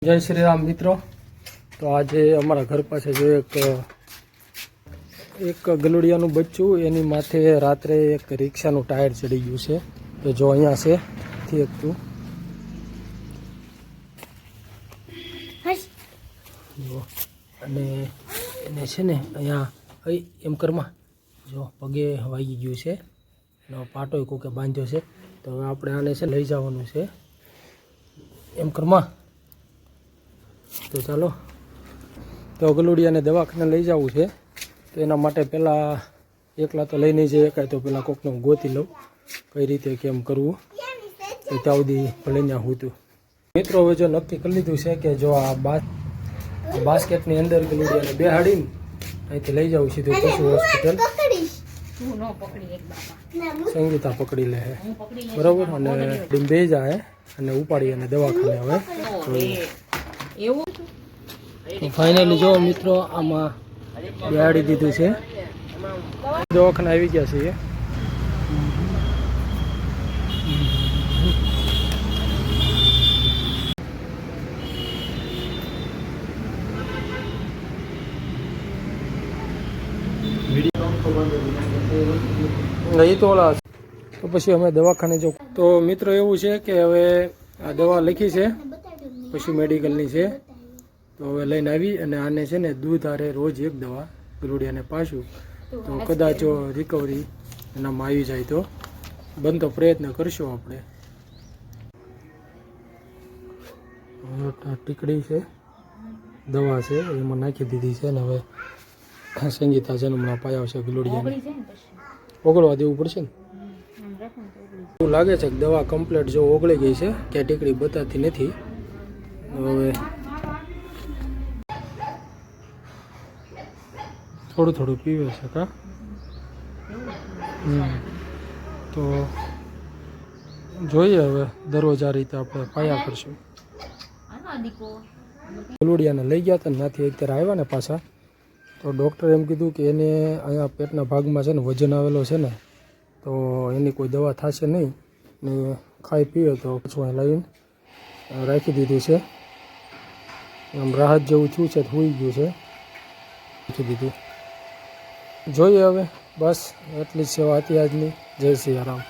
જય શ્રી રામ મિત્રો। તો આજે અમારા ઘર પાસે જો એક ગલુડિયાનું બચ્ચું એની માથે રાત્રે એક રિક્ષાનું ટાયર ચડી ગયું છે। તો જો અહીંયા છે થી એક તું જો અને એને છે ને અહીંયા એમ કરમાં જો પગે વાગી ગયું છે એનો પાટો કોકે બાંધ્યો છે। તો હવે આપણે આને છે લઈ જવાનું છે એમ કરમાં। તો ચાલો તો ગલુડિયાને દવાખાને લઈ જવું છે। તો એના માટે પહેલાં એકલા તો લઈ નહીં જઈ શકાય, તો પહેલાં કોકને હું ગોતી લઉં કઈ રીતે કેમ કરવું, તો ત્યાં સુધી ભલે ત્યાં હું તું મિત્રો હવે જો નક્કી કરી લીધું છે કે જો આ બાસ્કેટની અંદર ગલુડિયાને બેહાડીને અહીંથી લઈ જવું સીધું પશુ હોસ્પિટલ। સંગીતા પકડી લે બરાબર, અને બે જાય અને ઉપાડી અને દવાખાને હવે તો ફાઇનલી જો મિત્રો આમાં બેહાડી દીધું છે, દવાખાને આવી ગયા છીએ। નહીં તો ઓલા તો પછી અમે દવાખાને જો તો મિત્રો એવું છે કે હવે આ દવા લખી છે પશુ મેડિકલની છે, તો હવે લઈને આવી અને આને છે ને દૂધ આરે રોજ એક દવા ગલુડિયાને પાછું, તો કદાચ રિકવરી એનામાં આવી જાય તો બનતો પ્રયત્ન કરશું આપણે। ટીકડી છે દવા છે એમાં નાખી દીધી છે ને હવે સંગીતા જન્મના પાયા છે ગલુડિયાને ઓગળવા દેવું પડશે ને। એવું લાગે છે કે દવા કમ્પ્લીટ જો ઓગળી ગઈ છે કે ટીકડી બતાતી નથી। હવે થોડું થોડું પીવે છે કા, તો જોઈએ હવે દરરોજ આ રીતે આપણે પાયા કરશું। ગલુડિયાને લઈ ગયા હતા ત્યાંથી અત્યારે આવ્યા ને પાછા, તો ડૉક્ટરે એમ કીધું કે એને અહીંયા પેટના ભાગમાં છે ને વજન આવેલો છે ને, તો એની કોઈ દવા થશે નહીં ને ખાઈ પીવે તો પછી લાવીને રાખી દીધું છે। આમ રાહત જેવું થયું છે, હોઈ ગયું છે, રાખી દીધું। જોઈએ હવે બસ એટલી જ સેવા હતી આજની। જય શ્રી રામ।